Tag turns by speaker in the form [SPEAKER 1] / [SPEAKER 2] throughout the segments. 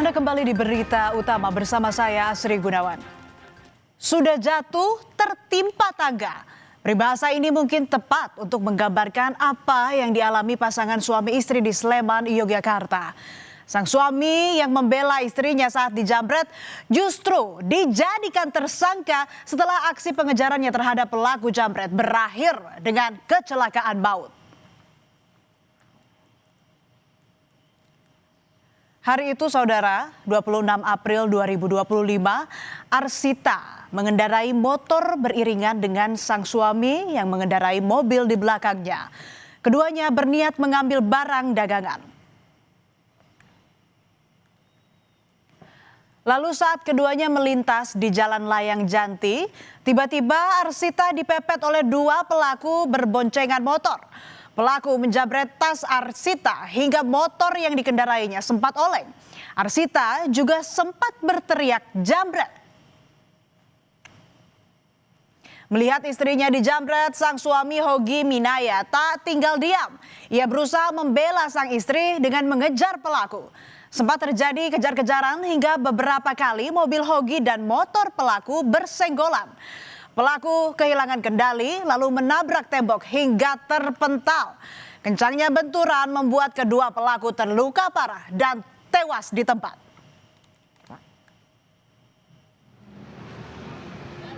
[SPEAKER 1] Anda kembali di Berita Utama bersama saya Asri Gunawan. Sudah jatuh tertimpa tangga. Peribahasa ini mungkin tepat untuk menggambarkan apa yang dialami pasangan suami istri di Sleman, Yogyakarta. Sang suami yang membela istrinya saat dijamret justru dijadikan tersangka setelah aksi pengejarannya terhadap pelaku jamret berakhir dengan kecelakaan maut. Hari itu saudara, 26 April 2025, Arsita mengendarai motor beriringan dengan sang suami yang mengendarai mobil di belakangnya. Keduanya berniat mengambil barang dagangan. Lalu saat keduanya melintas di Jalan Layang Janti, tiba-tiba Arsita dipepet oleh dua pelaku berboncengan motor. Pelaku menjabret tas Arsita hingga motor yang dikendarainya sempat oleng. Arsita juga sempat berteriak jambret. Melihat istrinya dijambret, sang suami Hogi Minaya tak tinggal diam. Ia berusaha membela sang istri dengan mengejar pelaku. Sempat terjadi kejar-kejaran hingga beberapa kali mobil Hogi dan motor pelaku bersenggolan. Pelaku kehilangan kendali lalu menabrak tembok hingga terpental. Kencangnya benturan membuat kedua pelaku terluka parah dan tewas di tempat.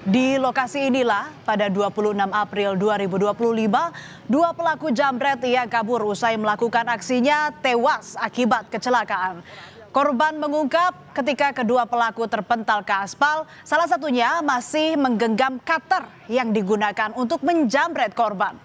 [SPEAKER 1] Di lokasi inilah pada 26 April 2025, dua pelaku jamret yang kabur usai melakukan aksinya tewas akibat kecelakaan. Korban mengungkap ketika kedua pelaku terpental ke aspal, salah satunya masih menggenggam cutter yang digunakan untuk menjamret korban.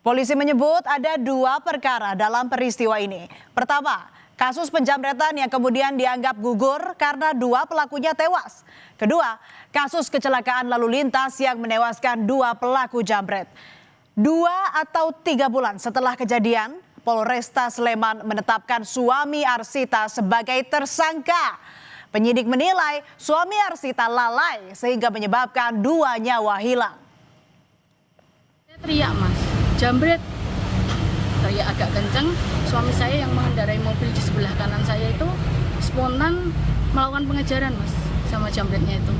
[SPEAKER 1] Polisi menyebut ada dua perkara dalam peristiwa ini. Pertama, kasus penjamretan yang kemudian dianggap gugur karena dua pelakunya tewas. Kedua, kasus kecelakaan lalu lintas yang menewaskan dua pelaku jamret. 2 atau 3 bulan setelah kejadian, Polresta Sleman menetapkan suami Arsita sebagai tersangka. Penyidik menilai suami Arsita lalai sehingga menyebabkan 2 nyawa hilang.
[SPEAKER 2] Saya teriak mas, jambret, teriak agak kencang. Suami saya yang mengendarai mobil di sebelah kanan saya itu spontan melakukan pengejaran mas, sama jambretnya itu.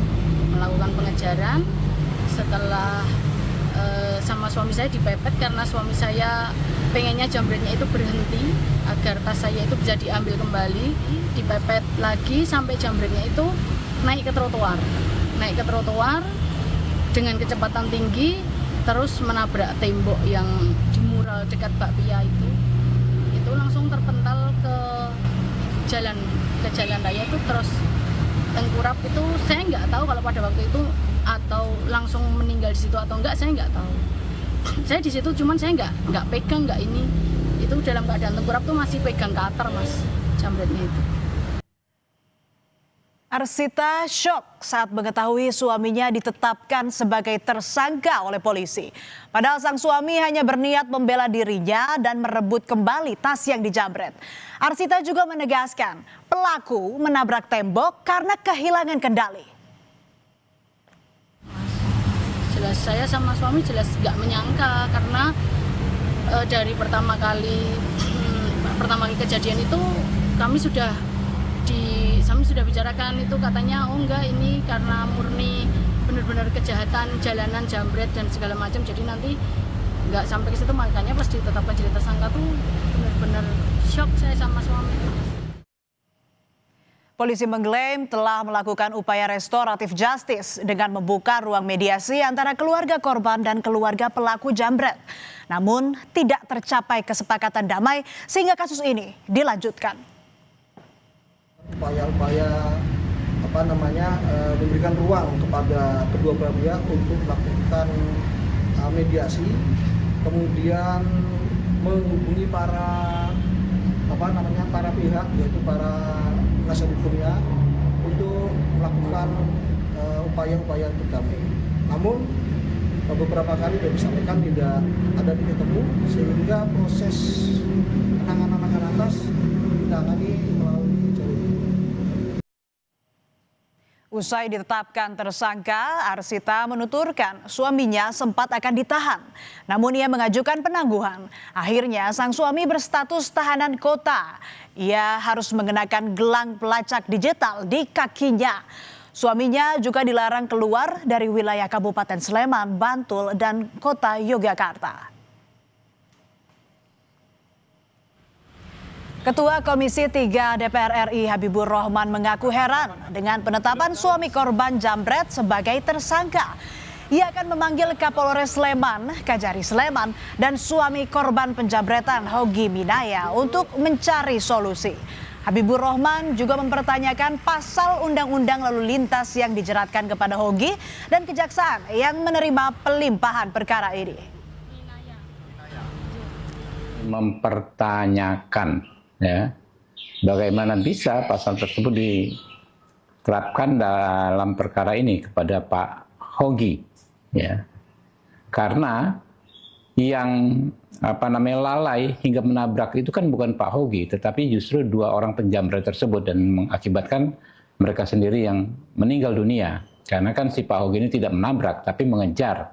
[SPEAKER 2] Melakukan pengejaran setelah sama suami saya dipepet karena suami saya pengennya jambretnya itu berhenti agar tas saya itu bisa diambil kembali, dipepet lagi sampai jambretnya itu naik ke trotoar dengan kecepatan tinggi, terus menabrak tembok yang di mural dekat bakpia itu langsung terpental ke jalan raya itu, terus tengkurap itu. Saya nggak tahu kalau pada waktu itu atau langsung meninggal di situ atau enggak, saya nggak tahu. Saya di situ cuman saya nggak pegang, nggak ini. Itu dalam keadaan tengkurap tuh masih pegang cutter mas, jambretnya itu.
[SPEAKER 1] Arsita syok saat mengetahui suaminya ditetapkan sebagai tersangka oleh polisi. Padahal sang suami hanya berniat membela dirinya dan merebut kembali tas yang dijambret. Arsita juga menegaskan pelaku menabrak tembok karena kehilangan kendali.
[SPEAKER 2] Jelas saya sama suami jelas nggak menyangka karena dari pertama kali kejadian itu kami sudah bicarakan itu, katanya oh enggak, ini karena murni benar-benar kejahatan jalanan jambret dan segala macam, jadi nanti nggak sampai ke situ. Makanya pas ditetapkan jadi tersangka tuh benar-benar shock saya sama suami.
[SPEAKER 1] Polisi mengklaim telah melakukan upaya restoratif justice dengan membuka ruang mediasi antara keluarga korban dan keluarga pelaku jambret. Namun tidak tercapai kesepakatan damai sehingga kasus ini dilanjutkan.
[SPEAKER 3] Upaya-upaya memberikan ruang kepada kedua belah pihak untuk melakukan mediasi, kemudian menghubungi para pihak, yaitu para penasihat hukumnya, untuk melakukan upaya-upaya untuk damai. Namun beberapa kali sudah disampaikan tidak ada titik temu, sehingga proses penanganan atas ditangani melalui jalur.
[SPEAKER 1] Usai ditetapkan tersangka, Arsita menuturkan suaminya sempat akan ditahan. Namun ia mengajukan penangguhan. Akhirnya sang suami berstatus tahanan kota. Ia harus mengenakan gelang pelacak digital di kakinya. Suaminya juga dilarang keluar dari wilayah Kabupaten Sleman, Bantul, dan Kota Yogyakarta. Ketua Komisi 3 DPR RI Habibur Rohman mengaku heran dengan penetapan suami korban jambret sebagai tersangka. Ia akan memanggil Kapolres Sleman, Kajari Sleman, dan suami korban penjambretan Hogi Minaya untuk mencari solusi. Habibur Rohman juga mempertanyakan pasal undang-undang lalu lintas yang dijeratkan kepada Hogi dan kejaksaan yang menerima pelimpahan perkara ini.
[SPEAKER 4] Mempertanyakan ya, bagaimana bisa pasal tersebut diterapkan dalam perkara ini kepada Pak Hogi, ya? Karena yang lalai hingga menabrak itu kan bukan Pak Hogi, tetapi justru dua orang penjamret tersebut dan mengakibatkan mereka sendiri yang meninggal dunia. Karena kan si Pak Hogi ini tidak menabrak, tapi mengejar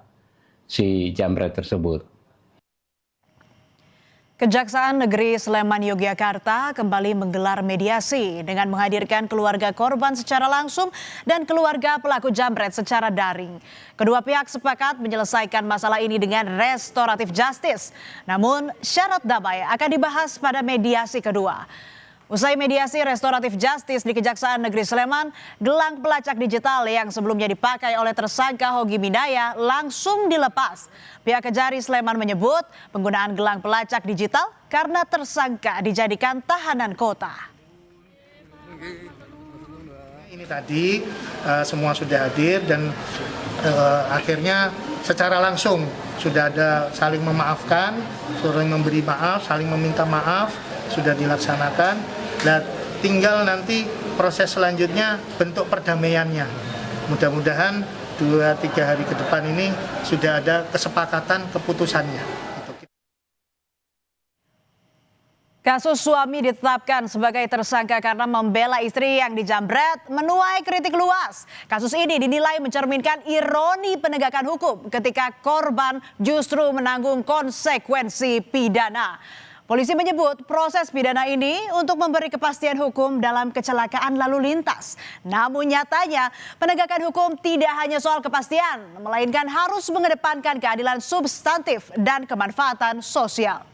[SPEAKER 4] si jambret tersebut.
[SPEAKER 1] Kejaksaan Negeri Sleman Yogyakarta kembali menggelar mediasi dengan menghadirkan keluarga korban secara langsung dan keluarga pelaku jambret secara daring. Kedua pihak sepakat menyelesaikan masalah ini dengan restoratif justice. Namun syarat damai akan dibahas pada mediasi kedua. Usai mediasi restoratif justice di Kejaksaan Negeri Sleman, gelang pelacak digital yang sebelumnya dipakai oleh tersangka Hogi Minaya langsung dilepas. Pihak Kejari Sleman menyebut penggunaan gelang pelacak digital karena tersangka dijadikan tahanan kota.
[SPEAKER 5] Ini tadi semua sudah hadir dan akhirnya secara langsung sudah ada saling memaafkan, saling memberi maaf, saling meminta maaf, sudah dilaksanakan. Dan tinggal nanti proses selanjutnya bentuk perdamaiannya. Mudah-mudahan 2-3 hari ke depan ini sudah ada kesepakatan keputusannya.
[SPEAKER 1] Kasus suami ditetapkan sebagai tersangka karena membela istri yang dijambret menuai kritik luas. Kasus ini dinilai mencerminkan ironi penegakan hukum ketika korban justru menanggung konsekuensi pidana. Polisi menyebut proses pidana ini untuk memberi kepastian hukum dalam kecelakaan lalu lintas. Namun nyatanya penegakan hukum tidak hanya soal kepastian, melainkan harus mengedepankan keadilan substantif dan kemanfaatan sosial.